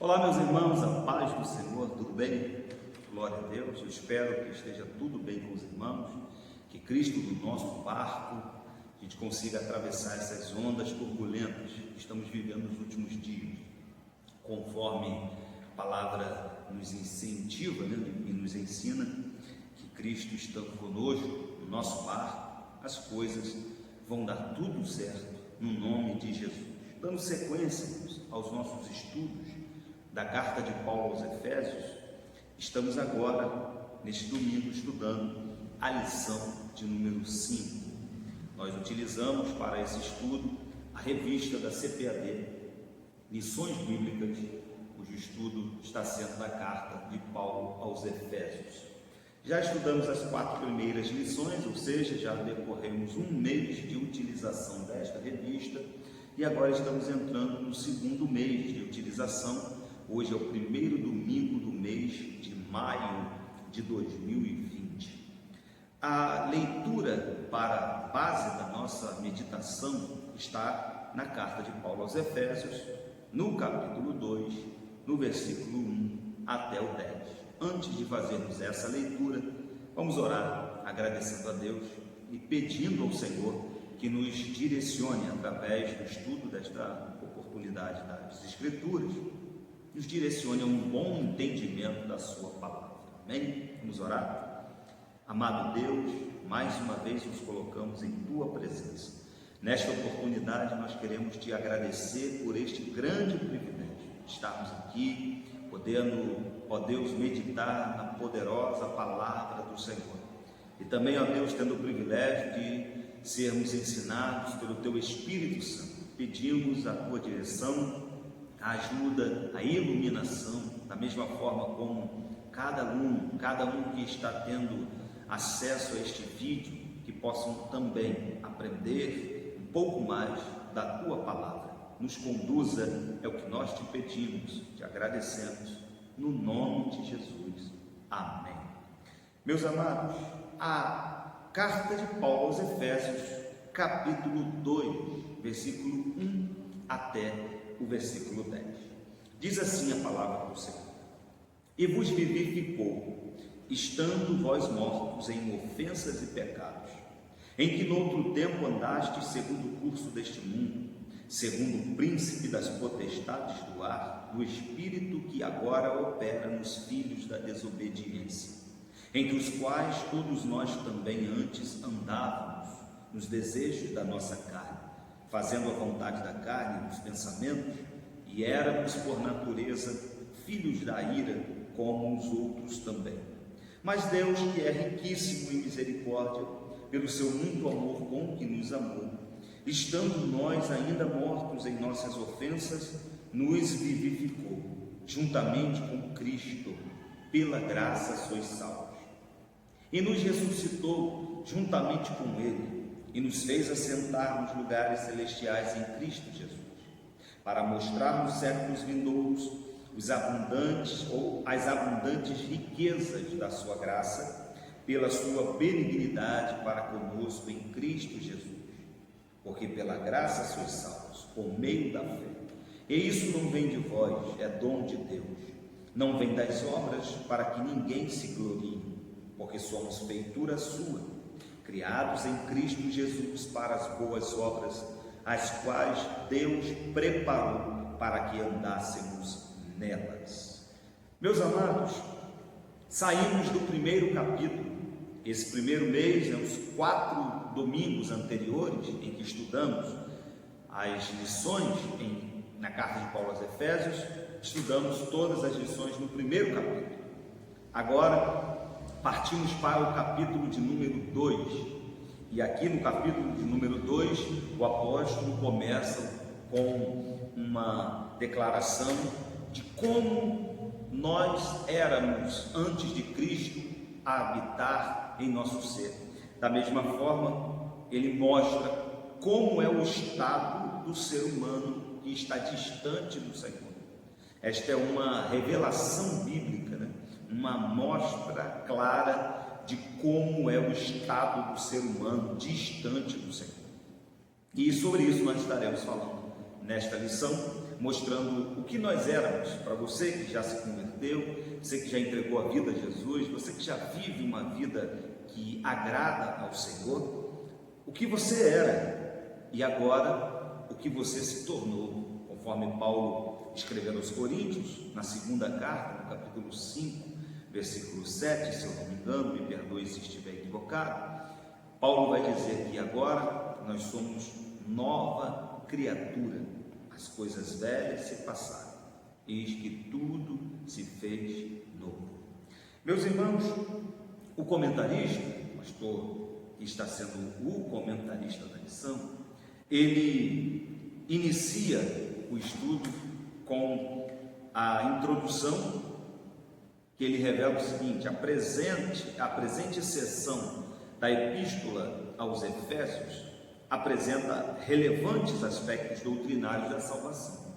Olá, meus irmãos, a paz do Senhor, tudo bem? Glória a Deus, eu espero que esteja tudo bem com os irmãos, que Cristo do nosso barco, a gente consiga atravessar essas ondas turbulentas que estamos vivendo nos últimos dias, conforme a palavra nos incentiva, e nos ensina que Cristo estando conosco, no nosso barco, as coisas vão dar tudo certo, no nome de Jesus. Dando sequência aos nossos estudos da carta de Paulo aos Efésios, estamos agora, neste domingo, estudando a lição de número 5. Nós utilizamos para esse estudo a revista da CPAD, Lições Bíblicas, cujo estudo está sendo da carta de Paulo aos Efésios. Já estudamos as 4 primeiras lições, ou seja, já decorremos um mês de utilização desta revista, e agora estamos entrando no segundo mês de utilização. Hoje é o primeiro domingo do mês de maio de 2020. A leitura para a base da nossa meditação está na carta de Paulo aos Efésios, no capítulo 2, no versículo 1 até o 10. Antes de fazermos essa leitura, vamos orar agradecendo a Deus e pedindo ao Senhor que nos direcione através do estudo desta oportunidade das Escrituras, nos direcione a um bom entendimento da sua palavra. Amém? Vamos orar? Amado Deus, mais uma vez nos colocamos em tua presença. Nesta oportunidade nós queremos te agradecer por este grande privilégio, estarmos aqui, podendo, ó Deus, meditar na poderosa palavra do Senhor. E também, ó Deus, tendo o privilégio de sermos ensinados pelo teu Espírito Santo. Pedimos a tua direção, a ajuda, a iluminação, da mesma forma como cada um que está tendo acesso a este vídeo, que possam também aprender um pouco mais da tua palavra. Nos conduza, é o que nós te pedimos, te agradecemos, no nome de Jesus. Amém. Meus amados, a carta de Paulo aos Efésios, capítulo 2, versículo 1 até o versículo 10. Diz assim a palavra do Senhor: E vos vivificou, estando vós mortos em ofensas e pecados, em que noutro tempo andastes segundo o curso deste mundo, segundo o príncipe das potestades do ar, do espírito que agora opera nos filhos da desobediência, entre os quais todos nós também antes andávamos nos desejos da nossa carne, fazendo a vontade da carne e dos pensamentos, e éramos por natureza filhos da ira, como os outros também. Mas Deus, que é riquíssimo em misericórdia, pelo seu muito amor com que nos amou, estando nós ainda mortos em nossas ofensas, nos vivificou, juntamente com Cristo, pela graça sois salvos. E nos ressuscitou juntamente com Ele, e nos fez assentar nos lugares celestiais em Cristo Jesus, para mostrar nos séculos vindouros as abundantes riquezas da sua graça, pela sua benignidade para conosco em Cristo Jesus. Porque pela graça sois salvos, por meio da fé. E isso não vem de vós, é dom de Deus. Não vem das obras, para que ninguém se glorie, porque somos feitura sua, criados em Cristo Jesus para as boas obras, as quais Deus preparou para que andássemos nelas. Meus amados, saímos do primeiro capítulo. Esse primeiro mês, os 4 domingos anteriores em que estudamos as lições na carta de Paulo aos Efésios, estudamos todas as lições no primeiro capítulo. Agora partimos para o capítulo de número 2, e aqui no capítulo de número 2, o apóstolo começa com uma declaração de como nós éramos antes de Cristo a habitar em nosso ser. Da mesma forma, ele mostra como é o estado do ser humano que está distante do Senhor. Esta é uma revelação bíblica, uma mostra clara de como é o estado do ser humano distante do Senhor. E sobre isso nós estaremos falando nesta lição, mostrando o que nós éramos. Para você que já se converteu, você que já entregou a vida a Jesus, você que já vive uma vida que agrada ao Senhor, o que você era e agora o que você se tornou, conforme Paulo escreveu aos Coríntios, na segunda carta, no capítulo 5, versículo 7, se eu não me engano, me perdoe se estiver equivocado. Paulo vai dizer que agora nós somos nova criatura, as coisas velhas se passaram, eis que tudo se fez novo. Meus irmãos, o comentarista, o pastor que está sendo o comentarista da lição, ele inicia o estudo com a introdução, que ele revela o seguinte: a presente sessão da epístola aos Efésios apresenta relevantes aspectos doutrinários da salvação.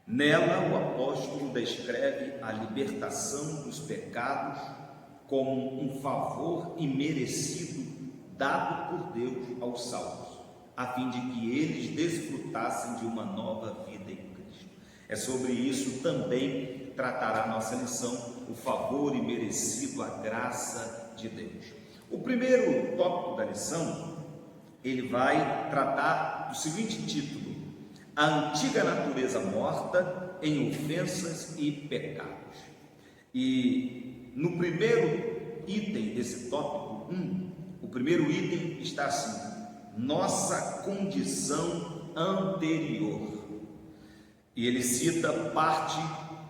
Nela, o apóstolo descreve a libertação dos pecados como um favor imerecido dado por Deus aos salvos, a fim de que eles desfrutassem de uma nova vida em Cristo. É sobre isso também tratará a nossa lição, o favor imerecido, a graça de Deus. O primeiro tópico da lição, ele vai tratar do seguinte título: a antiga natureza morta em ofensas e pecados. E no primeiro item desse tópico 1, o primeiro item está assim: nossa condição anterior. E ele cita parte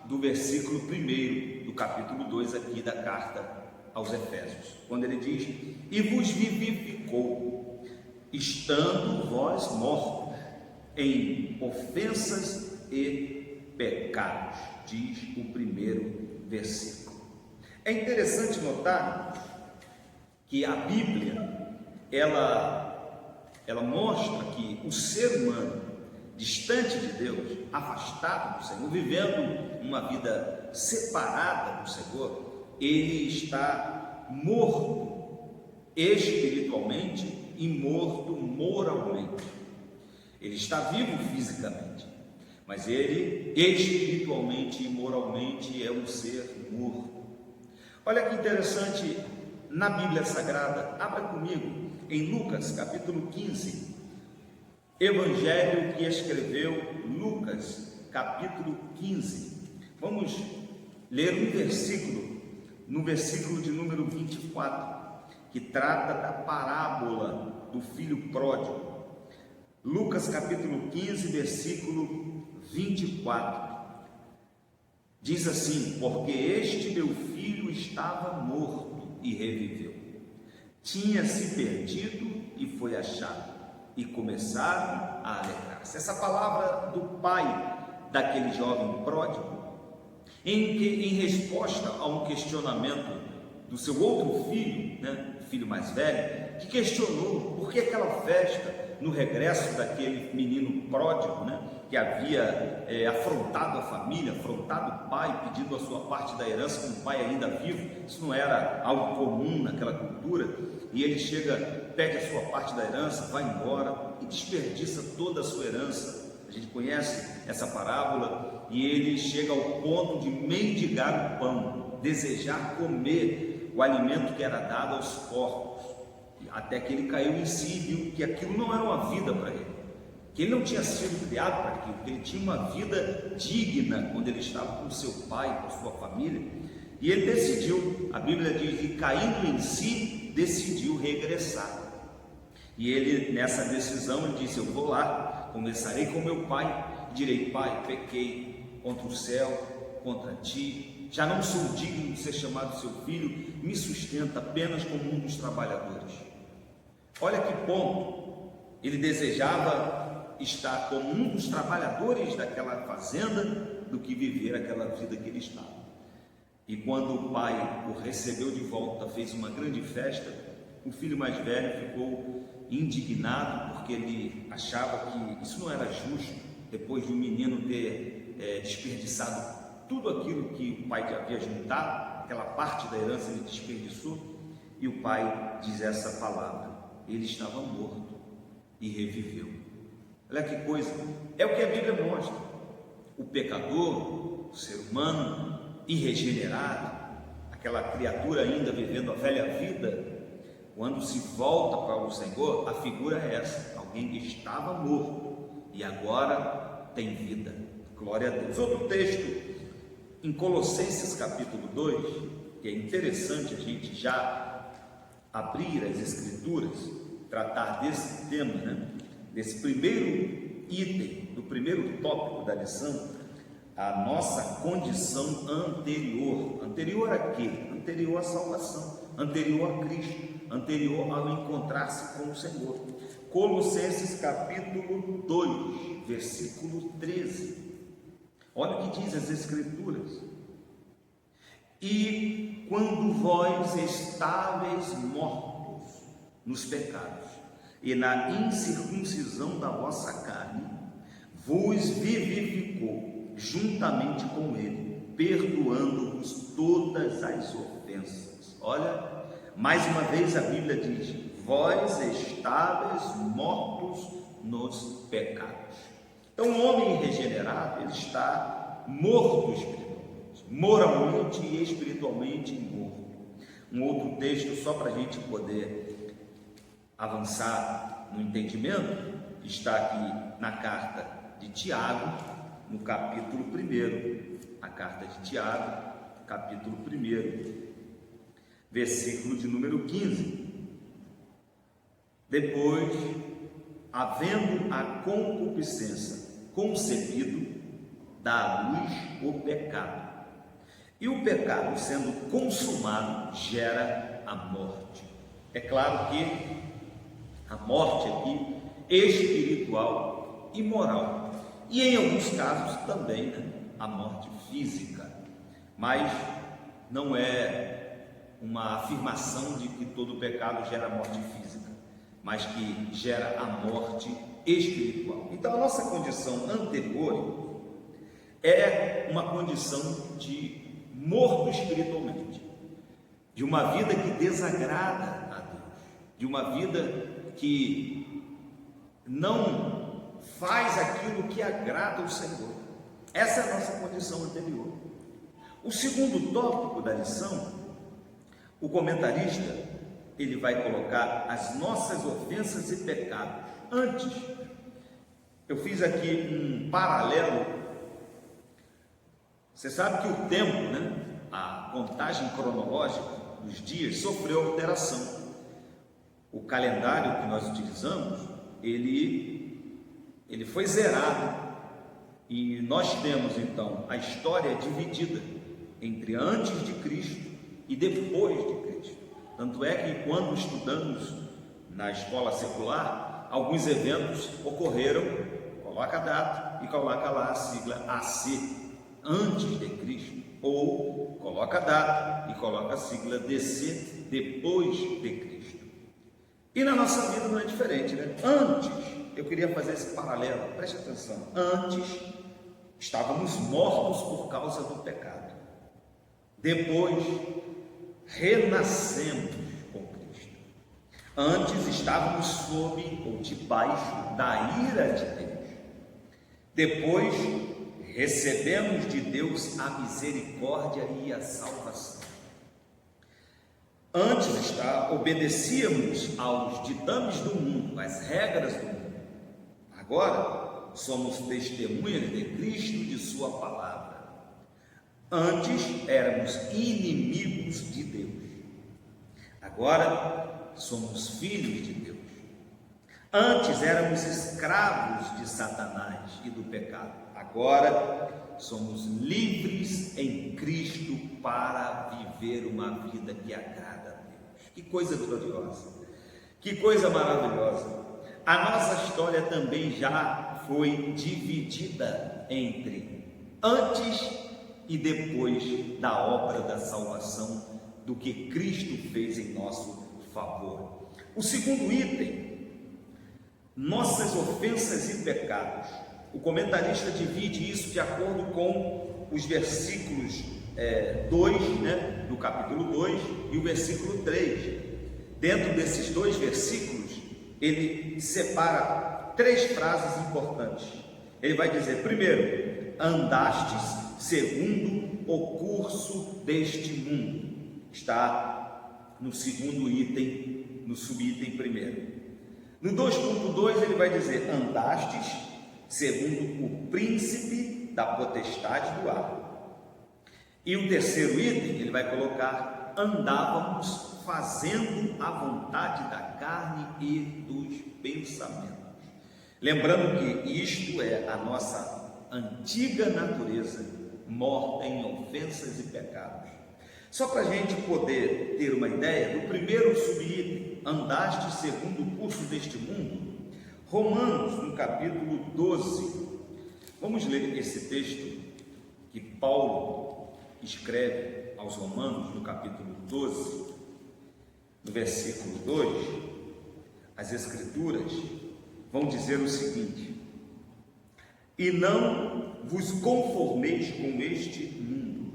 do versículo 1 do capítulo 2 aqui da carta aos Efésios, quando ele diz: e vos vivificou, estando vós mortos em ofensas e pecados, diz o primeiro versículo. É interessante notar que a Bíblia, ela mostra que o ser humano, distante de Deus, afastado do Senhor, vivendo uma vida separada do Senhor, ele está morto espiritualmente e morto moralmente. Ele está vivo fisicamente, mas ele espiritualmente e moralmente é um ser morto. Olha que interessante, na Bíblia Sagrada, abra comigo em Lucas capítulo 15, Evangelho que escreveu Lucas capítulo 15. Vamos ler um versículo, no versículo de número 24, que trata da parábola do filho pródigo. Lucas capítulo 15, versículo 24, diz assim: porque este meu filho estava morto e reviveu, tinha se perdido e foi achado, e começaram a alegrar-se. Essa palavra do pai daquele jovem pródigo, em resposta a um questionamento do seu outro filho, o filho mais velho, que questionou por que aquela festa no regresso daquele menino pródigo, que havia afrontado a família, afrontado o pai, pedindo a sua parte da herança com o pai ainda vivo. Isso não era algo comum naquela cultura, e ele chega, pede a sua parte da herança, vai embora e desperdiça toda a sua herança. A gente conhece essa parábola, e ele chega ao ponto de mendigar o pão, desejar comer o alimento que era dado aos porcos, até que ele caiu em si e viu que aquilo não era uma vida para ele, que ele não tinha sido criado para aquilo, que ele tinha uma vida digna quando ele estava com seu pai, com sua família, e ele decidiu, a Bíblia diz que caindo em si, decidiu regressar. E ele, nessa decisão, ele disse: eu vou lá, conversarei com meu pai, e direi: pai, pequei contra o céu, contra ti, já não sou digno de ser chamado seu filho, me sustenta apenas como um dos trabalhadores. Olha que ponto, ele desejava estar como um dos trabalhadores daquela fazenda do que viver aquela vida que ele estava. E quando o pai o recebeu de volta, fez uma grande festa, o filho mais velho ficou indignado, porque ele achava que isso não era justo, depois de um menino ter desperdiçado tudo aquilo que o pai havia juntado, aquela parte da herança ele desperdiçou, e o pai diz essa palavra: ele estava morto e reviveu. Olha que coisa, é o que a Bíblia mostra. o pecador, o ser humano irregenerado, aquela criatura ainda vivendo a velha vida, quando se volta para o Senhor, a figura é essa: alguém que estava morto e agora tem vida. Glória a Deus. Outro texto em Colossenses capítulo 2, que é interessante a gente já abrir as Escrituras, tratar desse tema, né? Desse primeiro item, do primeiro tópico da lição, a nossa condição anterior. Anterior a quê? Anterior à salvação, anterior a Cristo, anterior ao encontrar-se com o Senhor. Colossenses capítulo 2, versículo 13. Olha o que diz as Escrituras: e quando vós estáveis mortos nos pecados e na incircuncisão da vossa carne, vos vivificou juntamente com ele, perdoando-vos todas as ofensas. Olha, mais uma vez a Bíblia diz: vós estáveis mortos nos pecados. Então, o homem regenerado, ele está morto espiritualmente, moralmente e espiritualmente morto. Um outro texto, só para a gente poder avançar no entendimento, está aqui na carta de Tiago, no capítulo 1, a carta de Tiago, capítulo 1, versículo de número 15. Depois, havendo a concupiscência concebido, dá à luz o pecado, e o pecado, sendo consumado, gera a morte. É claro que a morte aqui espiritual e moral, e em alguns casos também, né, a morte física, mas não é uma afirmação de que todo pecado gera morte física, mas que gera a morte espiritual. Então, a nossa condição anterior é uma condição de morto espiritualmente, de uma vida que desagrada a Deus, de uma vida que não faz aquilo que agrada ao Senhor. Essa é a nossa condição anterior. O segundo tópico da lição, o comentarista, ele vai colocar as nossas ofensas e pecados. Antes, eu fiz aqui um paralelo. Você sabe que o tempo, né, a contagem cronológica dos dias sofreu alteração. O calendário que nós utilizamos, ele foi zerado. E nós temos então a história dividida entre antes de Cristo e depois de Cristo. Tanto é que quando estudamos na escola secular, alguns eventos ocorreram, coloca a data e coloca lá a sigla AC, antes de Cristo, ou coloca a data e coloca a sigla DC, depois de Cristo. E na nossa vida não é diferente, né? Antes, eu queria fazer esse paralelo, preste atenção, antes estávamos mortos por causa do pecado, depois renascemos com Cristo. Antes estávamos sob ou debaixo da ira de Deus, depois recebemos de Deus a misericórdia e a salvação. Antes obedecíamos aos ditames do mundo, às regras do mundo. Agora somos testemunhas de Cristo e de sua palavra. Antes éramos inimigos de Deus, agora somos filhos de Deus. Antes éramos escravos de Satanás e do pecado, agora somos livres em Cristo para viver uma vida que agrada a Deus. Que coisa gloriosa, que coisa maravilhosa. A nossa história também já foi dividida entre antes e depois da obra da salvação, do que Cristo fez em nosso favor. O segundo item, nossas ofensas e pecados. O comentarista divide isso de acordo com os versículos 2, né, do capítulo 2 e o versículo 3. Dentro desses dois versículos, ele separa três frases importantes. Ele vai dizer, primeiro, andastes segundo o curso deste mundo. Está no segundo item, no subitem primeiro. No 2.2 ele vai dizer: andastes segundo o príncipe da potestade do ar. E o terceiro item ele vai colocar: andávamos fazendo a vontade da carne e dos pensamentos. Lembrando que isto é a nossa antiga natureza, morta em ofensas e pecados. Só para a gente poder ter uma ideia, no primeiro subitem, andaste segundo o curso deste mundo, Romanos, no capítulo 12, vamos ler esse texto que Paulo escreve aos Romanos, no capítulo 12, no versículo 2, as Escrituras vão dizer o seguinte: e não vos conformeis com este mundo,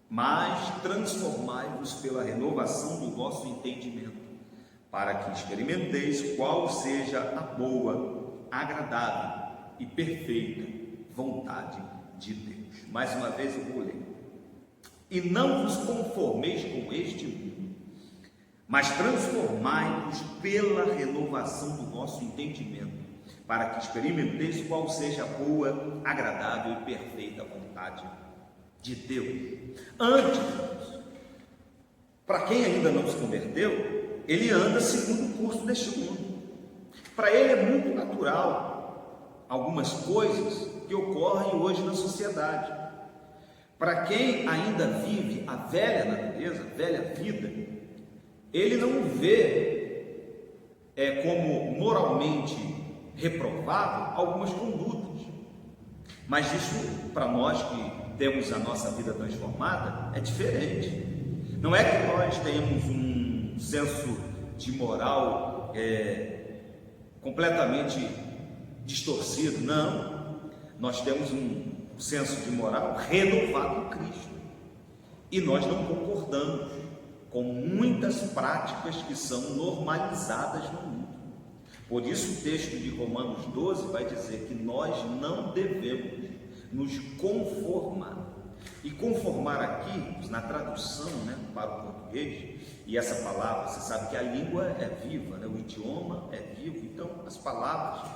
mas transformai-vos pela renovação do vosso entendimento, para que experimenteis qual seja a boa, agradável e perfeita vontade de Deus. Mais uma vez eu vou ler: e não vos conformeis com este mundo, mas transformai-vos pela renovação do vosso entendimento, para que experimenteis qual seja a boa, agradável e perfeita vontade de Deus. Antes, para quem ainda não se converteu, ele anda segundo o curso deste mundo. Para ele é muito natural algumas coisas que ocorrem hoje na sociedade. Para quem ainda vive a velha natureza, a velha vida, ele não vê como moralmente reprovável algumas condutas, mas isso, para nós que temos a nossa vida transformada, é diferente. Não é que nós tenhamos um senso de moral completamente distorcido, não. Nós temos um senso de moral renovado em Cristo, e nós não concordamos com muitas práticas que são normalizadas no mundo. Por isso o texto de Romanos 12 vai dizer que nós não devemos nos conformar. E conformar aqui, na tradução para o português, e essa palavra, você sabe que a língua é viva, o idioma é vivo, então as palavras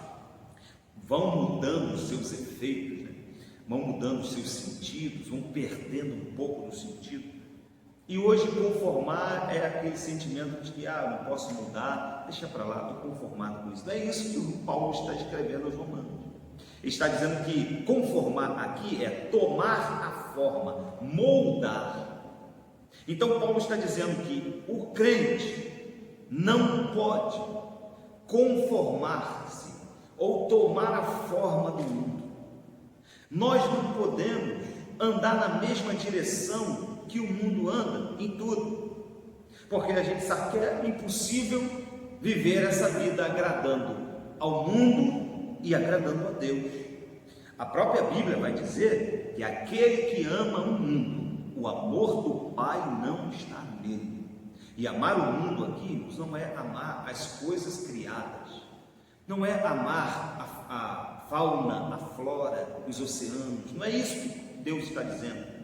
vão mudando os seus efeitos, vão mudando os seus sentidos, vão perdendo um pouco do sentido. E hoje conformar é aquele sentimento de que não posso mudar, deixa para lá, estou conformado com isso. Não é isso que o Paulo está escrevendo aos Romanos. Ele está dizendo que conformar aqui é tomar a forma, moldar. Então Paulo está dizendo que o crente não pode conformar-se ou tomar a forma do mundo. Nós não podemos andar na mesma direção que o mundo anda em tudo, porque a gente sabe que é impossível viver essa vida agradando ao mundo e agradando a Deus. A própria Bíblia vai dizer que aquele que ama o mundo, o amor do Pai não está nele. E amar o mundo aqui não é amar as coisas criadas, não é amar a fauna, a flora, os oceanos, não é isso que Deus está dizendo.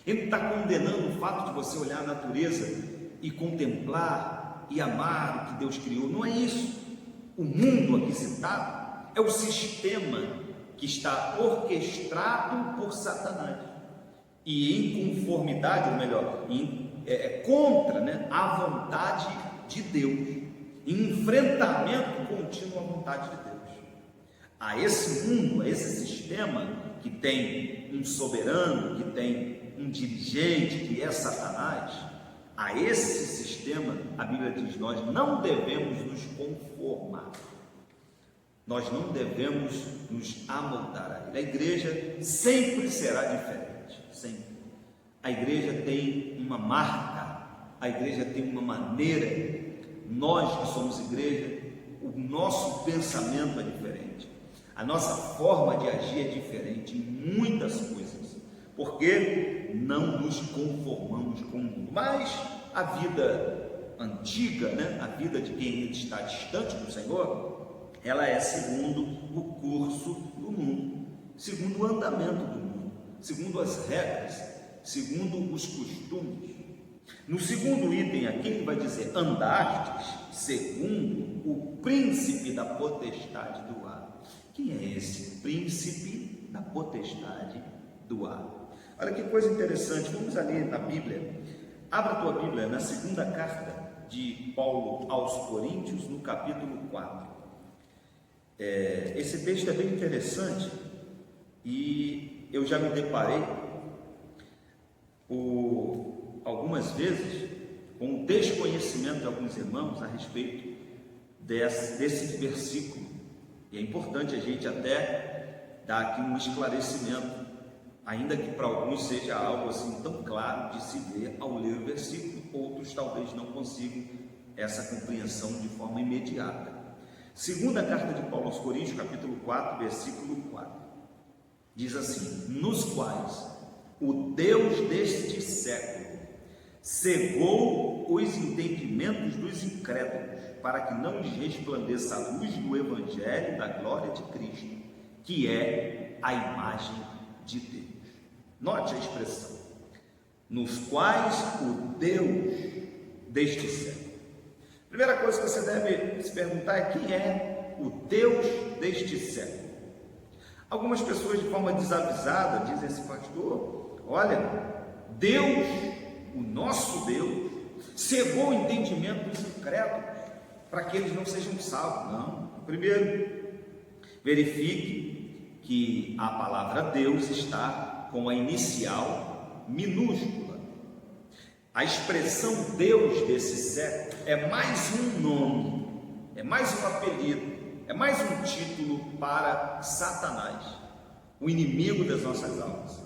Ele está condenando o fato de você olhar a natureza e contemplar e amar o que Deus criou. Não é isso. O mundo aqui citado é o sistema que está orquestrado por Satanás e em conformidade, ou melhor, contra a vontade de Deus, em enfrentamento contínuo à vontade de Deus. A esse mundo, a esse sistema que tem um soberano, que tem um dirigente, que é Satanás, a esse sistema, a Bíblia diz, nós não devemos nos conformar, nós não devemos nos amoldar a ele. A igreja sempre será diferente, sempre. A igreja tem uma marca, a igreja tem uma maneira, nós que somos igreja, o nosso pensamento é diferente, a nossa forma de agir é diferente em muitas coisas, porque não nos conformamos com o mundo. Mas a vida antiga, a vida de quem está distante do Senhor, ela é segundo o curso do mundo. segundo o andamento do mundo, segundo as regras, segundo os costumes. No segundo item aqui, ele vai dizer: andastes segundo o príncipe da potestade do ar. Quem é esse príncipe da potestade do ar? Olha que coisa interessante, vamos ali na Bíblia. Abra a tua Bíblia na segunda carta de Paulo aos Coríntios, no capítulo 4. Esse texto é bem interessante e eu já me deparei algumas vezes com o desconhecimento de alguns irmãos a respeito desse versículo, e é importante a gente até dar aqui um esclarecimento, ainda que para alguns seja algo assim tão claro de se ver ao ler o versículo, outros talvez não consigam essa compreensão de forma imediata. Segunda carta de Paulo aos Coríntios, capítulo 4, versículo 4, diz assim: nos quais o Deus deste século cegou os entendimentos dos incrédulos, para que não lhes resplandeça a luz do Evangelho da glória de Cristo, que é a imagem de Deus. Note a expressão: nos quais o Deus deste século. Primeira coisa que você deve se perguntar é: quem é o Deus deste século? Algumas pessoas, de forma desavisada, dizem assim: pastor, olha, Deus, o nosso Deus, cegou o entendimento dos incrédulos para que eles não sejam salvos. Não. Primeiro, verifique que a palavra Deus está com a inicial minúscula. A expressão Deus desse século é mais um nome, é mais um apelido, é mais um título para Satanás, o inimigo das nossas almas,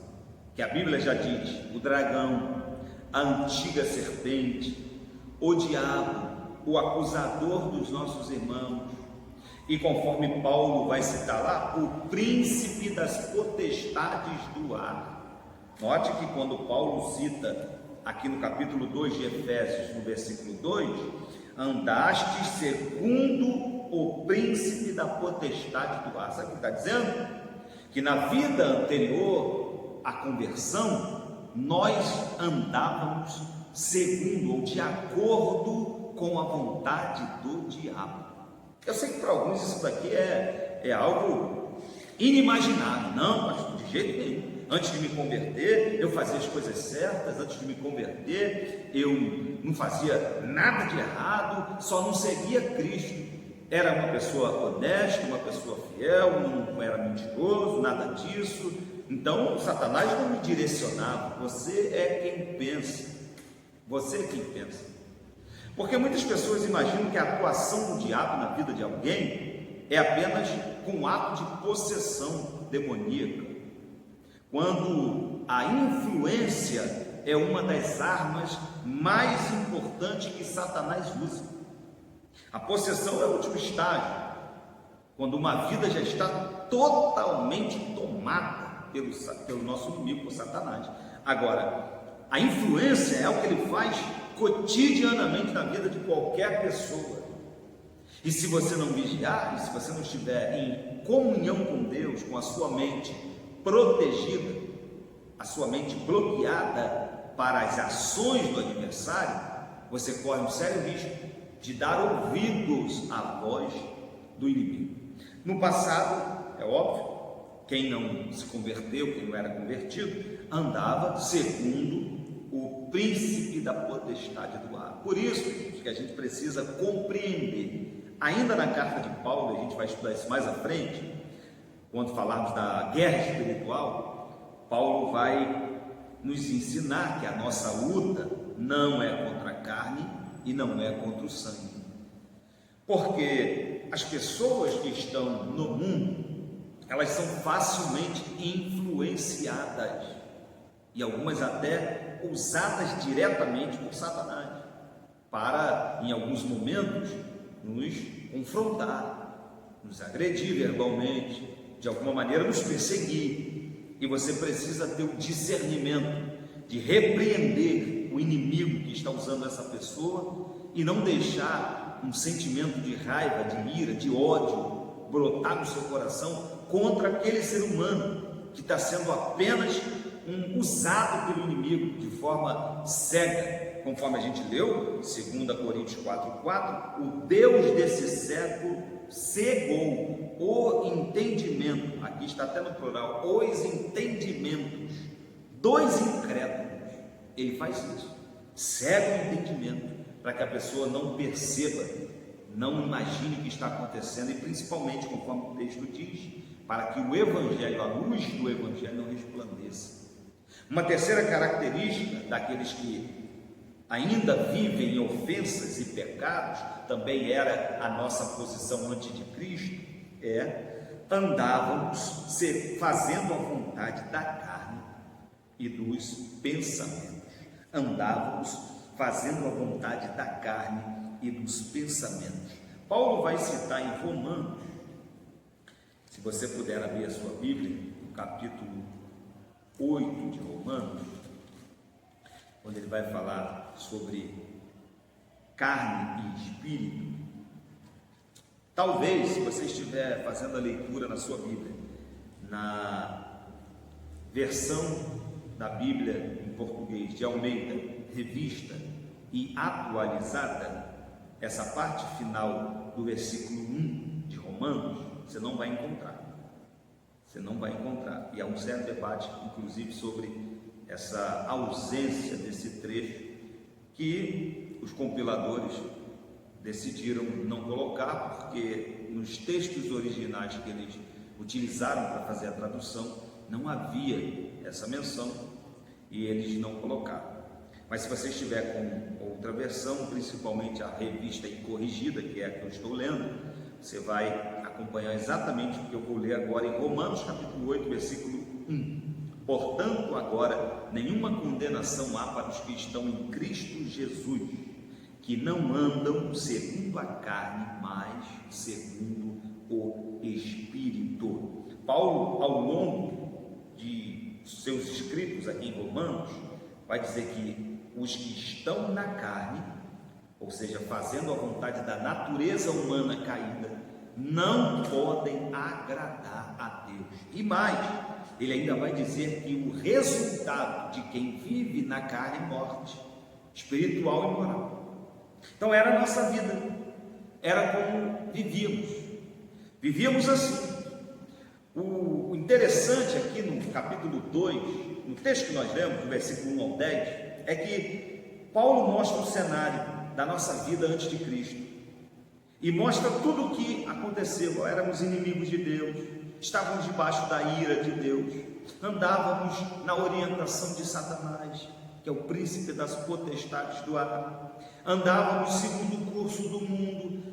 que a Bíblia já diz: o dragão, a antiga serpente, o diabo, o acusador dos nossos irmãos, e conforme Paulo vai citar lá, o príncipe das potestades do ar. Note que quando Paulo cita aqui no capítulo 2 de Efésios, no versículo 2, andastes segundo o príncipe da potestade do ar. Sabe o que está dizendo? Que na vida anterior à conversão, nós andávamos segundo ou de acordo com a vontade do diabo. Eu sei que para alguns isso daqui é algo inimaginável. Não, pastor, de jeito nenhum. Antes de me converter, eu fazia as coisas certas. Antes de me converter, eu não fazia nada de errado, só não seguia Cristo. Era uma pessoa honesta, uma pessoa fiel, não era mentiroso, nada disso. Então, Satanás não me direcionava. Você é quem pensa. Você é quem pensa. Porque muitas pessoas imaginam que a atuação do diabo na vida de alguém é apenas com um ato de possessão demoníaca, quando a influência é uma das armas mais importantes que Satanás usa. A possessão é o último estágio, quando uma vida já está totalmente tomada pelo nosso inimigo, por Satanás. Agora, a influência é o que ele faz cotidianamente na vida de qualquer pessoa. E se você não vigiar, e se você não estiver em comunhão com Deus, com a sua mente protegida, a sua mente bloqueada para as ações do adversário, você corre um sério risco de dar ouvidos à voz do inimigo. No passado, é óbvio, quem não se converteu, quem não era convertido, andava segundo o príncipe da potestade do ar. Por isso que a gente precisa compreender, ainda na carta de Paulo, a gente vai estudar isso mais à frente, quando falarmos da guerra espiritual, Paulo vai nos ensinar que a nossa luta não é contra a carne e não é contra o sangue. Porque as pessoas que estão no mundo, elas são facilmente influenciadas e algumas até usadas diretamente por Satanás para, em alguns momentos, nos confrontar, nos agredir verbalmente, de alguma maneira nos perseguir. E você precisa ter o discernimento de repreender o inimigo que está usando essa pessoa e não deixar um sentimento de raiva, de ira, de ódio brotar no seu coração contra aquele ser humano que está sendo apenas usado pelo inimigo de forma cega, conforme a gente leu, 2 Coríntios 4,4, o Deus desse século cegou o entendimento, aqui está até no plural, os entendimentos dos incrédulos. Ele faz isso, cega o entendimento, para que a pessoa não perceba, não imagine o que está acontecendo, e principalmente, conforme o texto diz, para que o Evangelho, a luz do Evangelho não resplandeça. Uma terceira característica daqueles que ainda vivem em ofensas e pecados, também era a nossa posição antes de Cristo, andávamos fazendo a vontade da carne e dos pensamentos. Andávamos fazendo a vontade da carne e dos pensamentos. Paulo vai citar em Romanos, se você puder abrir a sua Bíblia, no capítulo 8 de Romanos, quando ele vai falar sobre carne e espírito. Talvez, se você estiver fazendo a leitura na sua Bíblia, na versão da Bíblia em português de Almeida, revista e atualizada, essa parte final do versículo 1 de Romanos, você não vai encontrar. Você não vai encontrar. E há um certo debate, inclusive, sobre essa ausência desse trecho, que os compiladores decidiram não colocar, porque nos textos originais que eles utilizaram para fazer a tradução, não havia essa menção e eles não colocaram. Mas se você estiver com outra versão, principalmente a revista e corrigida, que é a que eu estou lendo, você vai acompanhar exatamente o que eu vou ler agora em Romanos capítulo 8, versículo 1. Portanto, agora, nenhuma condenação há para os que estão em Cristo Jesus, que não andam segundo a carne, mas segundo o Espírito. Paulo, ao longo de seus escritos aqui em Romanos, vai dizer que os que estão na carne, ou seja, fazendo a vontade da natureza humana caída, não podem agradar a Deus. E mais, ele ainda vai dizer que o resultado de quem vive na carne é morte espiritual e moral. Então era a nossa vida, era como vivíamos assim. O interessante aqui no capítulo 2, no texto que nós lemos, do versículo 1 ao 10, é que Paulo mostra o cenário da nossa vida antes de Cristo e mostra tudo o que aconteceu. Éramos inimigos de Deus, estávamos debaixo da ira de Deus, andávamos na orientação de Satanás, que é o príncipe das potestades do ar, andávamos segundo o curso do mundo,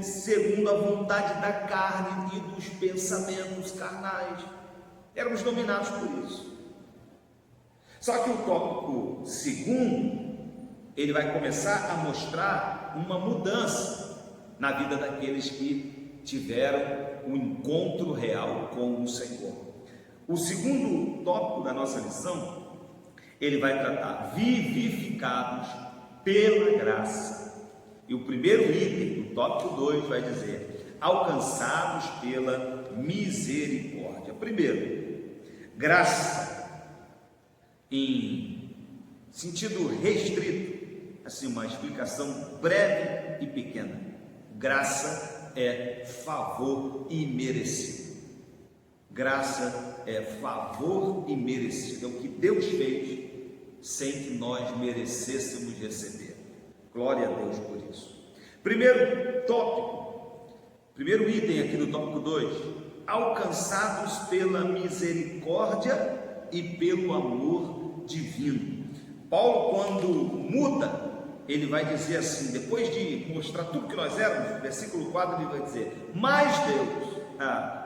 segundo a vontade da carne e dos pensamentos carnais. Éramos dominados por isso. Só que o tópico segundo, ele vai começar a mostrar uma mudança na vida daqueles que tiveram um encontro real com o Senhor. O segundo tópico da nossa lição, ele vai tratar vivificados pela graça. E o primeiro item do tópico 2 vai dizer alcançados pela misericórdia. Primeiro, graça em sentido restrito, assim, uma explicação breve e pequena. Graça é favor imerecido. Graça é favor imerecido. É o que Deus fez sem que nós merecêssemos receber. Glória a Deus por isso. Primeiro tópico, primeiro item aqui do tópico 2, alcançados pela misericórdia e pelo amor divino. Paulo, quando muda, ele vai dizer assim, depois de mostrar tudo que nós éramos, versículo 4, ele vai dizer, mais Deus,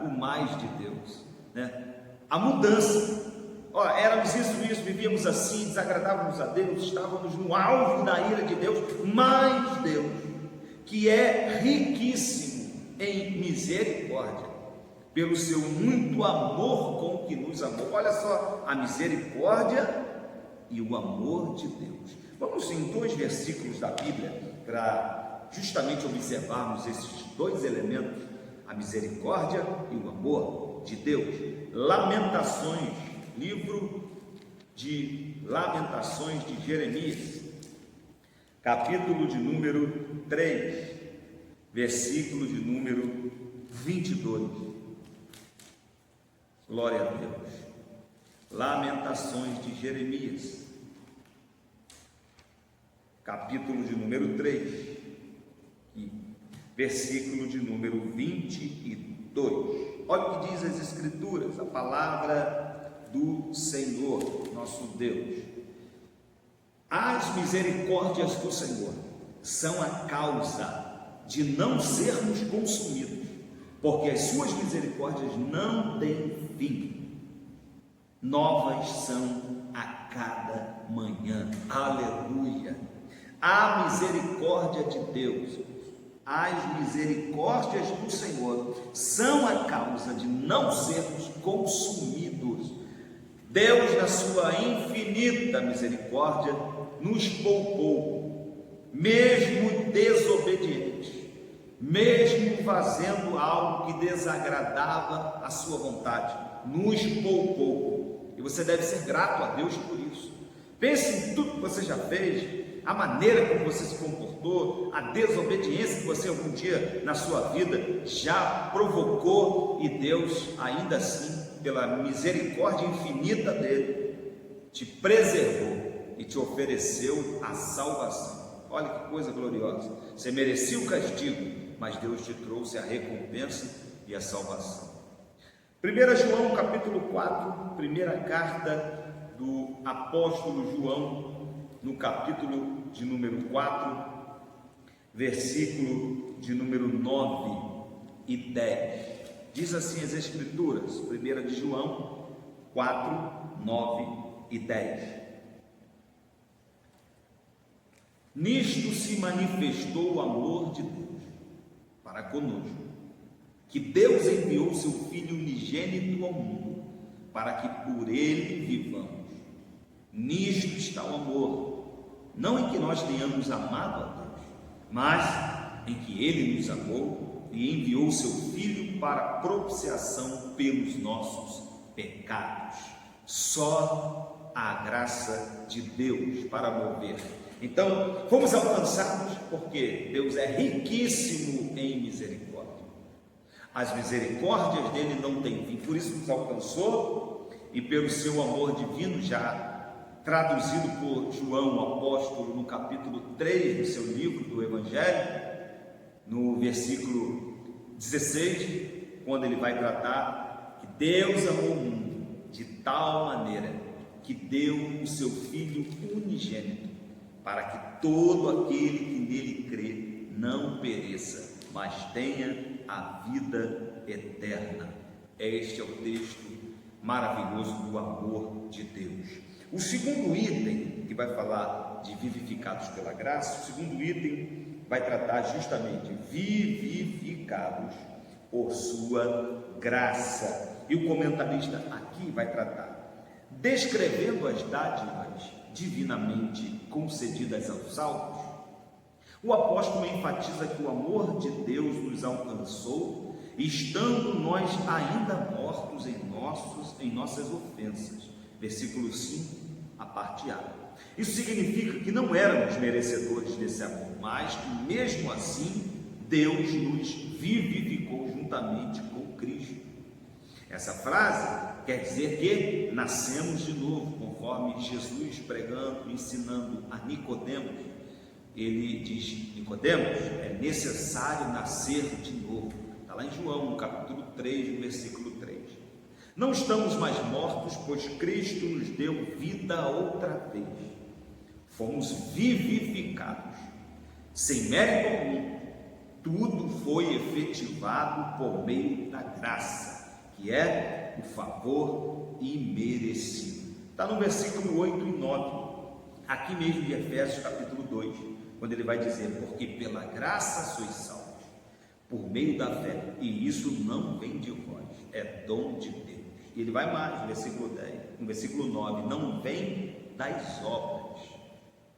o mais de Deus, né? A mudança. Éramos isso, vivíamos assim, desagradávamos a Deus, estávamos no alvo da ira de Deus, mas Deus, que é riquíssimo em misericórdia, pelo seu muito amor com que nos amou. Olha só, a misericórdia e o amor de Deus. Vamos em 2 versículos da Bíblia, para justamente observarmos esses dois elementos, a misericórdia e o amor de Deus. Lamentações, livro de Lamentações de Jeremias, capítulo de número 3, versículo de número 22. Glória a Deus. Lamentações de Jeremias, capítulo de número 3, versículo de número 22. Olha o que diz as Escrituras, a palavra do Senhor, nosso Deus. As misericórdias do Senhor são a causa de não sermos consumidos, porque as suas misericórdias não têm fim. Novas são a cada manhã. Aleluia! A misericórdia de Deus, as misericórdias do Senhor são a causa de não sermos consumidos. Deus, na sua infinita misericórdia, nos poupou, mesmo desobedientes, mesmo fazendo algo que desagradava a sua vontade, nos poupou. E você deve ser grato a Deus por isso. Pense em tudo que você já fez, a maneira como você se comportou, a desobediência que você algum dia na sua vida já provocou, e Deus, ainda assim, pela misericórdia infinita dele, te preservou e te ofereceu a salvação. Olha que coisa gloriosa. Você merecia o castigo, mas Deus te trouxe a recompensa e a salvação. 1 João capítulo 4, primeira carta do apóstolo João, no capítulo de número 4, versículo de número 9 e 10. Diz assim as Escrituras, 1 de João 4, 9 e 10. Nisto se manifestou o amor de Deus para conosco, que Deus enviou seu Filho unigênito ao mundo, para que por ele vivamos. Nisto está o amor, não em que nós tenhamos amado a Deus, mas em que ele nos amou e enviou seu Filho para propiciação pelos nossos pecados. Só a graça de Deus para mover. Então, fomos alcançados porque Deus é riquíssimo em misericórdia. As misericórdias dele não têm fim, por isso nos alcançou, e pelo seu amor divino, já traduzido por João, o apóstolo, no capítulo 3 do seu livro do Evangelho, no versículo 16, quando ele vai tratar que Deus amou o mundo de tal maneira que deu o seu Filho unigênito, para que todo aquele que nele crê não pereça, mas tenha a vida eterna. Este é o texto maravilhoso do amor de Deus. O segundo item, que vai falar de vivificados pela graça, o segundo item vai tratar justamente vivificados por sua graça. E o comentarista aqui vai tratar, descrevendo as dádivas divinamente concedidas aos salvos. O apóstolo enfatiza que o amor de Deus nos alcançou, estando nós ainda mortos em nossas ofensas. Versículo 5, a parte A. Isso significa que não éramos merecedores desse amor, mas que mesmo assim Deus nos vivificou juntamente com Cristo. Essa frase quer dizer que nascemos de novo, conforme Jesus pregando, ensinando a Nicodemos. Ele diz: Nicodemos, é necessário nascer de novo. Está lá em João, no capítulo 3, no versículo 3. Não estamos mais mortos, pois Cristo nos deu vida outra vez. Fomos vivificados, sem mérito algum. Tudo foi efetivado por meio da graça, que é o favor imerecido. Está no versículo 8 e 9, aqui mesmo de Efésios capítulo 2, quando ele vai dizer: porque pela graça sois salvos, por meio da fé, e isso não vem de vós, é dom de Deus. E ele vai mais, no versículo 10, no versículo 9, não vem das obras,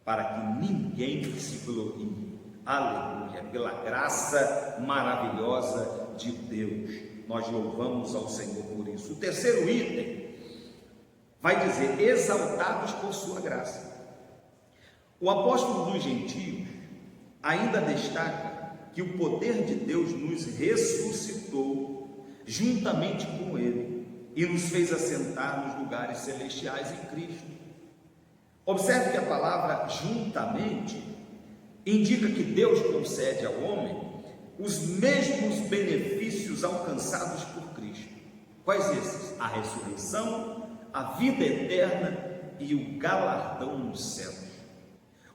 para que ninguém se glorie. Aleluia, pela graça maravilhosa de Deus. Nós louvamos ao Senhor por isso. O terceiro item vai dizer: exaltados por sua graça. O apóstolo dos gentios ainda destaca que o poder de Deus nos ressuscitou juntamente com Ele e nos fez assentar nos lugares celestiais em Cristo. Observe que a palavra juntamente indica que Deus concede ao homem os mesmos benefícios alcançados por Cristo. Quais esses? A ressurreição, a vida eterna e o galardão nos céus.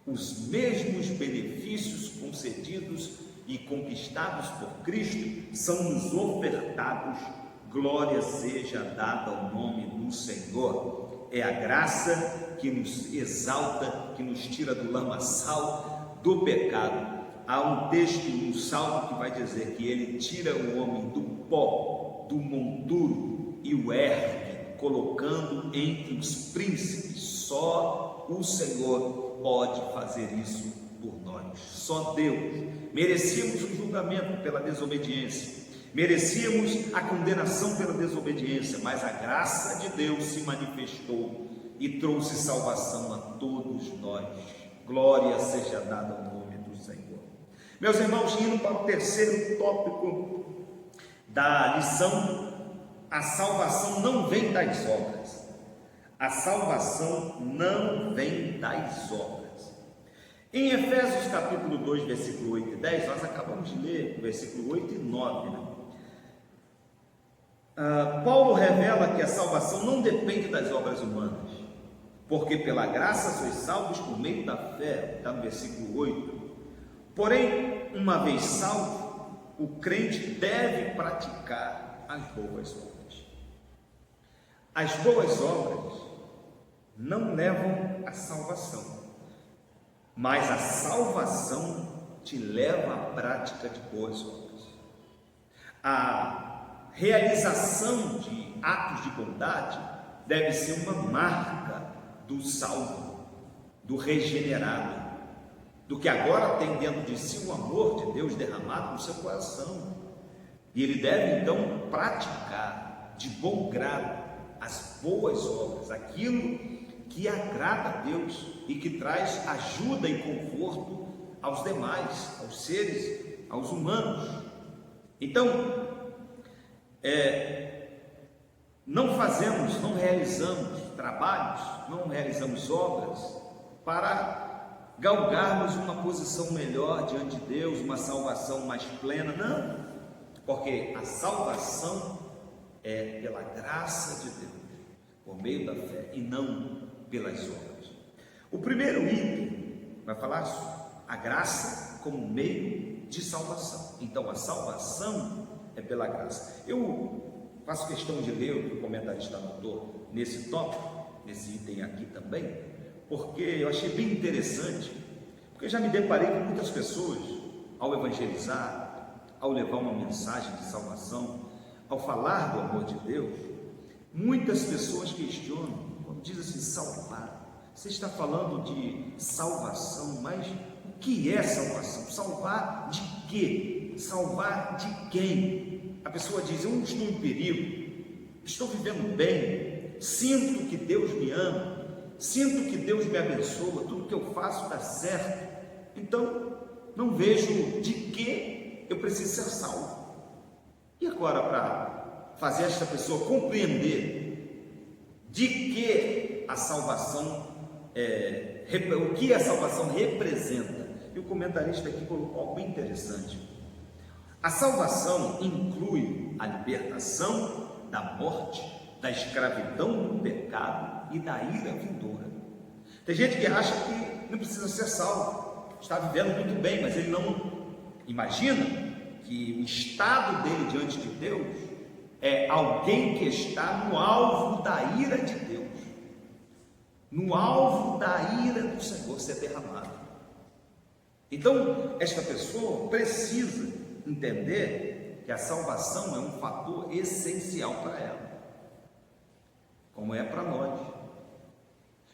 Os mesmos benefícios concedidos e conquistados por Cristo são nos ofertados. Glória seja dada ao nome do Senhor. É a graça que nos exalta, que nos tira do lamaçal do pecado. Há um texto no Salmo que vai dizer que ele tira o homem do pó, do monturo e o ergue, colocando entre os príncipes. Só o Senhor pode fazer isso por nós. Só Deus. Merecíamos o julgamento pela desobediência, merecíamos a condenação pela desobediência, mas a graça de Deus se manifestou e trouxe salvação a todos nós. Glória seja dada ao nome do Senhor. Meus irmãos, indo para o terceiro tópico da lição, a salvação não vem das obras. A salvação não vem das obras. Em Efésios capítulo 2, versículo 8 e 10, nós acabamos de ler o versículo 8 e 9, né? Paulo revela que a salvação não depende das obras humanas, porque pela graça sois salvos por meio da fé, está no versículo 8. Porém, uma vez salvo, o crente deve praticar as boas obras. As boas obras não levam à salvação, mas a salvação te leva à prática de boas obras. A realização de atos de bondade deve ser uma marca do salvo, do regenerado, do que agora tem dentro de si o amor de Deus derramado no seu coração. E ele deve então praticar de bom grado as boas obras, aquilo que agrada a Deus e que traz ajuda e conforto aos demais, aos seres, aos humanos. Então, não realizamos trabalhos, não realizamos obras para galgarmos uma posição melhor diante de Deus, uma salvação mais plena, não, porque a salvação é pela graça de Deus, por meio da fé e não pelas obras. O primeiro item vai falar sobre a graça como meio de salvação. Então a salvação é pela graça. Eu faço questão de ler o que o comentarista anotou nesse tópico, nesse item aqui também, porque eu achei bem interessante, porque eu já me deparei com muitas pessoas ao evangelizar, ao levar uma mensagem de salvação, ao falar do amor de Deus. Muitas pessoas questionam, quando diz assim, salvar, você está falando de salvação, mas o que é salvação? Salvar de quê? Salvar de quem? A pessoa diz, eu não estou em perigo, estou vivendo bem, sinto que Deus me ama, sinto que Deus me abençoa, tudo que eu faço dá certo, então não vejo de que eu preciso ser salvo. E agora, para fazer esta pessoa compreender de que a salvação o que a salvação representa, e o comentarista aqui colocou algo bem interessante. A salvação inclui a libertação da morte, da escravidão do pecado e da ira vindoura. Tem gente que acha que não precisa ser salvo, está vivendo muito bem, mas ele não imagina que o estado dele diante de Deus é alguém que está no alvo da ira de Deus, no alvo da ira do Senhor ser derramado. Então, esta pessoa precisa entender que a salvação é um fator essencial para ela, como é para nós,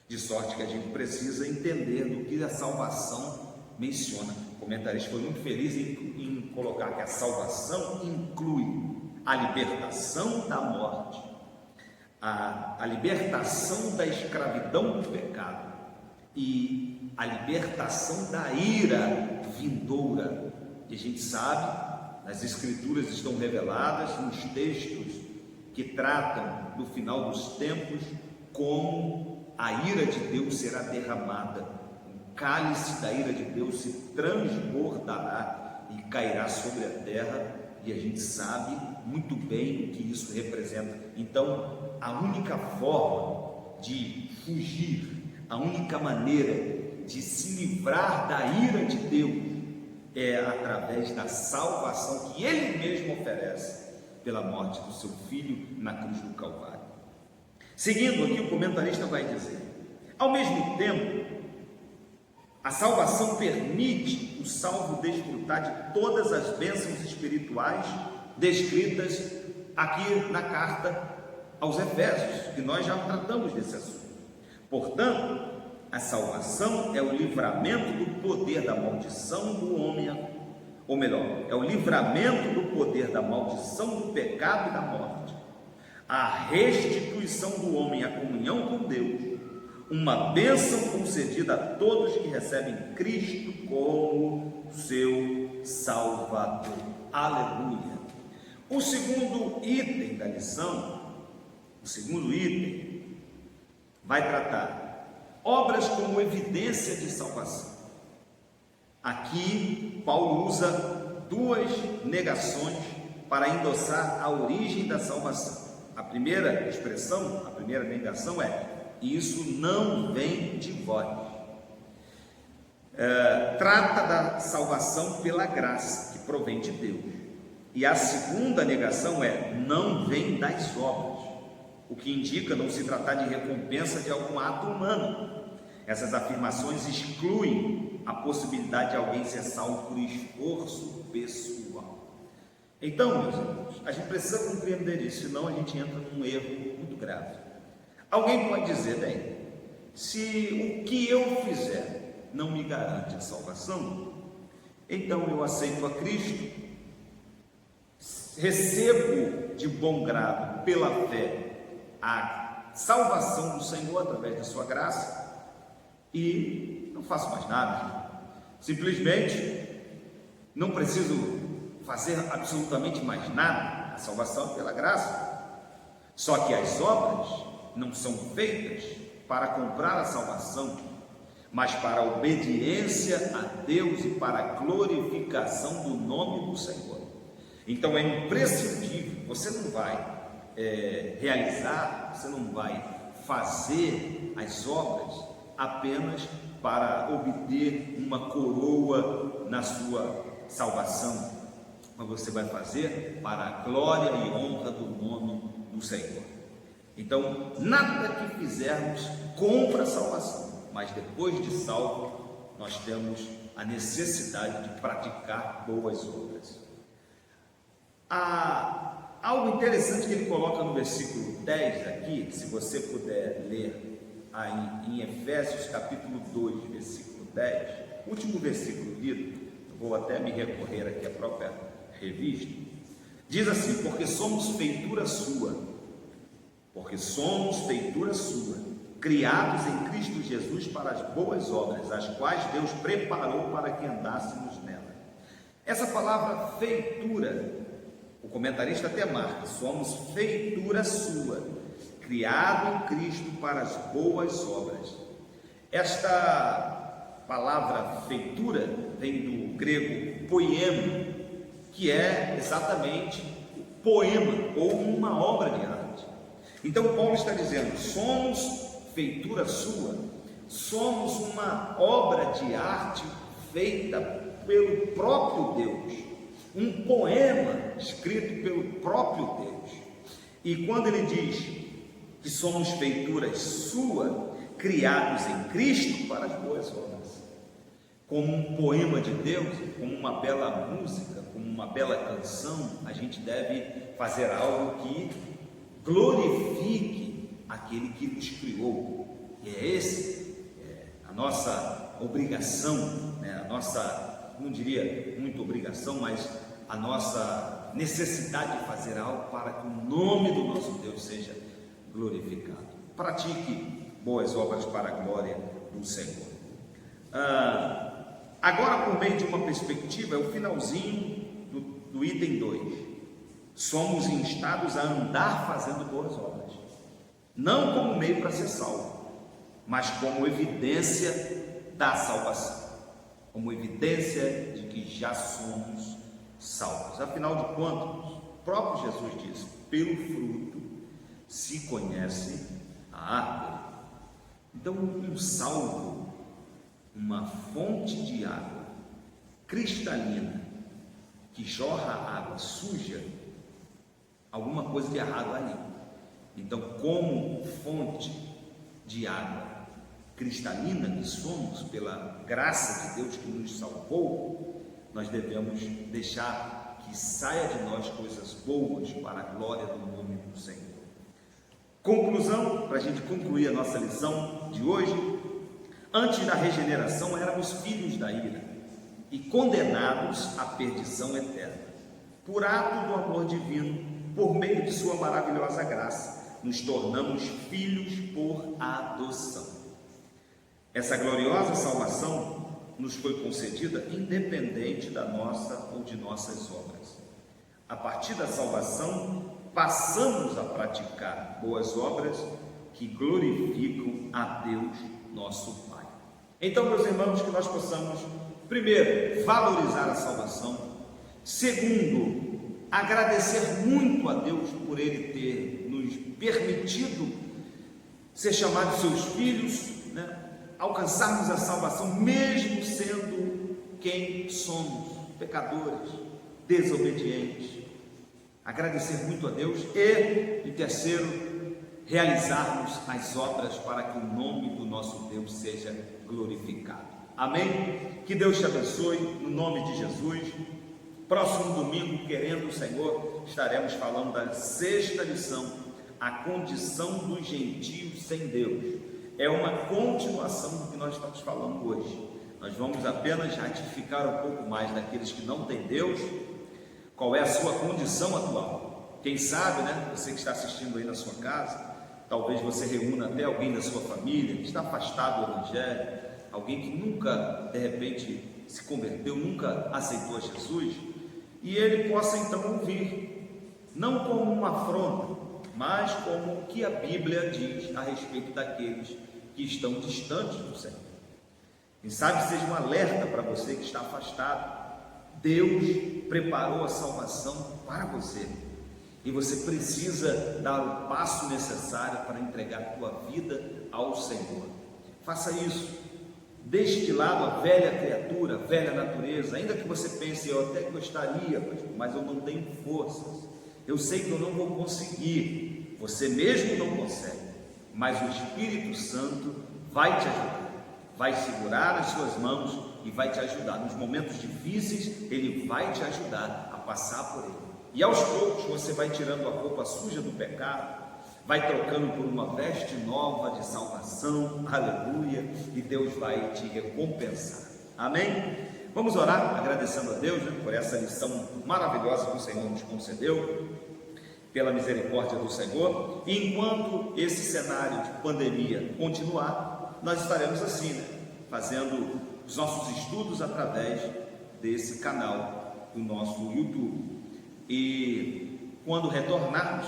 de sorte que a gente precisa entender do que a salvação menciona. comentarista foi muito feliz em colocar que a salvação inclui a libertação da morte, a libertação da escravidão do pecado e a libertação da ira vindoura. E a gente sabe, as Escrituras estão reveladas nos textos que tratam do final dos tempos, como a ira de Deus será derramada, o cálice da ira de Deus se transbordará e cairá sobre a terra, e a gente sabe muito bem o que isso representa. Então, a única forma de fugir, a única maneira de se livrar da ira de Deus é através da salvação que Ele mesmo oferece pela morte do seu Filho na cruz do Calvário. Seguindo aqui, o comentarista vai dizer: ao mesmo tempo, a salvação permite o salvo desfrutar de todas as bênçãos espirituais descritas aqui na carta aos Efésios, que nós já tratamos desse assunto. Portanto, a salvação é o livramento do poder da maldição do homem, ou melhor, é o livramento do poder da maldição do pecado e da morte, a restituição do homem à comunhão com Deus, uma bênção concedida a todos que recebem Cristo como seu Salvador. Aleluia! O segundo item da lição, o segundo item, vai tratar obras como evidência de salvação. Aqui, Paulo usa duas negações para endossar a origem da salvação. A primeira expressão, a primeira negação é: isso não vem de vós. Trata da salvação pela graça que provém de Deus. E a segunda negação é: não vem das obras, o que indica não se tratar de recompensa de algum ato humano. Essas afirmações excluem a possibilidade de alguém ser salvo por esforço pessoal. Então, meus irmãos, a gente precisa compreender isso, senão a gente entra num erro muito grave. Alguém pode dizer: bem, se o que eu fizer não me garante a salvação, então eu aceito a Cristo, recebo de bom grado, pela fé, a salvação do Senhor através da sua graça, e não faço mais nada. Simplesmente não preciso fazer absolutamente mais nada. A salvação é pela graça. Só que as obras não são feitas para comprar a salvação, mas para a obediência a Deus e para a glorificação do nome do Senhor. Então é imprescindível, você não vai realizar, você não vai fazer as obras apenas para obter uma coroa na sua salvação, mas você vai fazer para a glória e honra do nome do Senhor. Então, nada que fizermos compra a salvação, mas depois de salvo, nós temos a necessidade de praticar boas obras. Há algo interessante que ele coloca no versículo 10 aqui, se você puder ler aí em Efésios capítulo 2, versículo 10, último versículo lido, vou até me recorrer aqui à própria revista, diz assim: porque somos feitura sua, criados em Cristo Jesus para as boas obras, as quais Deus preparou para que andássemos nela. Essa palavra feitura, o comentarista até marca: somos feitura sua, criado em Cristo para as boas obras. Esta palavra feitura vem do grego poema, que é exatamente o poema ou uma obra de arte. Então Paulo está dizendo: somos feitura sua, somos uma obra de arte feita pelo próprio Deus, um poema escrito pelo próprio Deus. E quando ele diz que somos feituras sua, criados em Cristo para as boas obras, como um poema de Deus, como uma bela música, como uma bela canção, a gente deve fazer algo que glorifique aquele que nos criou. E é esse a nossa obrigação, né? não diria muita obrigação, mas a nossa necessidade de fazer algo para que o nome do nosso Deus seja glorificado. Pratique boas obras para a glória do Senhor. Agora, por meio de uma perspectiva, é o finalzinho do item 2. Somos instados a andar fazendo boas obras, não como meio para ser salvo, mas como evidência da salvação, como evidência de que já somos salvos. Afinal de contas, o próprio Jesus disse: pelo fruto se conhece a árvore. Então, um salvo, uma fonte de água cristalina que jorra água suja, alguma coisa de errado ali. Então, como fonte de água cristalina que somos, pela graça de Deus que nos salvou, nós devemos deixar que saia de nós coisas boas para a glória do nome do Senhor. Conclusão, para a gente concluir a nossa lição de hoje: antes da regeneração éramos filhos da ira e condenados à perdição eterna. Por ato do amor divino, por meio de sua maravilhosa graça, nos tornamos filhos por adoção. Essa gloriosa salvação nos foi concedida independente da nossa ou de nossas obras. A partir da salvação, passamos a praticar boas obras que glorificam a Deus, nosso Pai. Então, meus irmãos, que nós possamos, primeiro, valorizar a salvação. Segundo, agradecer muito a Deus por Ele ter nos permitido ser chamados seus filhos, alcançarmos a salvação, mesmo sendo quem somos, pecadores, desobedientes. Agradecer muito a Deus e terceiro, realizarmos as obras para que o nome do nosso Deus seja glorificado. Amém? Que Deus te abençoe, no nome de Jesus. Próximo domingo, querendo o Senhor, estaremos falando da 6ª lição, a condição dos gentios sem Deus. É uma continuação do que nós estamos falando hoje. Nós vamos apenas ratificar um pouco mais daqueles que não têm Deus, qual é a sua condição atual. Quem sabe, você que está assistindo aí na sua casa, talvez você reúna até alguém da sua família que está afastado do Evangelho, alguém que nunca, de repente, se converteu, nunca aceitou a Jesus, e ele possa então ouvir, não como uma afronta, mas como o que a Bíblia diz a respeito daqueles que estão distantes do Senhor. Quem sabe seja um alerta para você que está afastado. Deus preparou a salvação para você, e você precisa dar o passo necessário para entregar a tua vida ao Senhor. Faça isso. Deixe de lado a velha criatura, a velha natureza. Ainda que você pense: eu até gostaria, mas eu não tenho forças, eu sei que eu não vou conseguir. Você mesmo não consegue, mas o Espírito Santo vai te ajudar, vai segurar as suas mãos e vai te ajudar. Nos momentos difíceis, Ele vai te ajudar a passar por ele. E aos poucos você vai tirando a roupa suja do pecado, vai trocando por uma veste nova de salvação, aleluia, e Deus vai te recompensar. Amém? Vamos orar agradecendo a Deus por essa lição maravilhosa que o Senhor nos concedeu, pela misericórdia do Senhor. E enquanto esse cenário de pandemia continuar, nós estaremos assim, fazendo os nossos estudos através desse canal do nosso YouTube. E quando retornarmos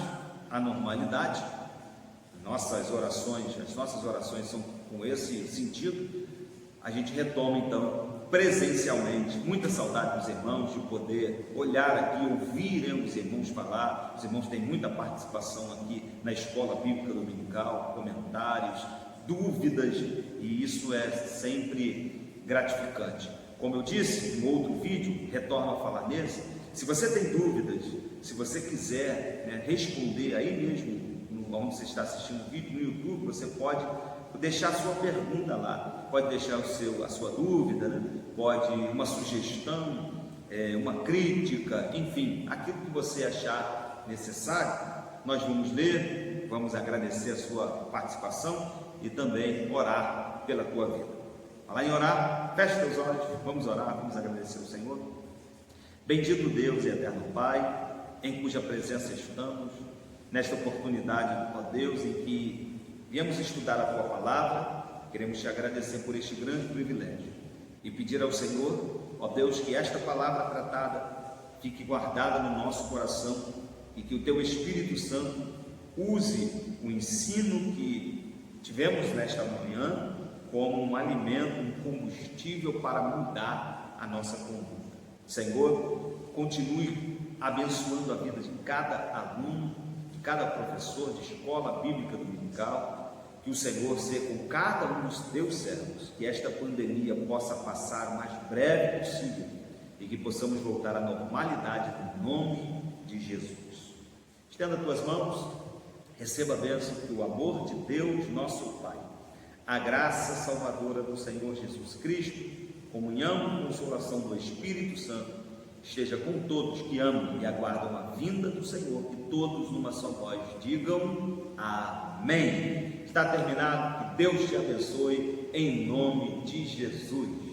à normalidade, as nossas orações são com esse sentido, a gente retoma então presencialmente. Muita saudade dos irmãos, de poder olhar aqui, ouvir os irmãos falar. Os irmãos têm muita participação aqui na escola bíblica dominical, comentários, dúvidas, e isso é sempre gratificante. Como eu disse no outro vídeo, retorno a falar nesse, se você tem dúvidas, se você quiser responder aí mesmo, onde você está assistindo o vídeo, no YouTube, você pode deixar a sua pergunta lá, pode deixar a sua dúvida, pode uma sugestão, uma crítica, enfim, aquilo que você achar necessário, nós vamos ler, vamos agradecer a sua participação e também orar pela tua vida. Falar em orar, feche teus olhos, vamos orar, vamos agradecer ao Senhor. Bendito Deus e eterno Pai, em cuja presença estamos, nesta oportunidade, ó Deus, em que viemos estudar a Tua Palavra, queremos Te agradecer por este grande privilégio e pedir ao Senhor, ó Deus, que esta palavra tratada fique guardada no nosso coração e que o Teu Espírito Santo use o ensino que tivemos nesta manhã como um alimento, um combustível para mudar a nossa conduta. Senhor, continue abençoando a vida de cada aluno, de cada professor de escola bíblica dominical, que o Senhor seja com cada um dos teus servos, que esta pandemia possa passar o mais breve possível e que possamos voltar à normalidade no nome de Jesus. Estenda as tuas mãos, receba a bênção que o amor de Deus, nosso Pai, a graça salvadora do Senhor Jesus Cristo, comunhão e consolação do Espírito Santo, esteja com todos que amam e aguardam a vinda do Senhor, que todos numa só voz digam amém. Está terminado, que Deus te abençoe em nome de Jesus.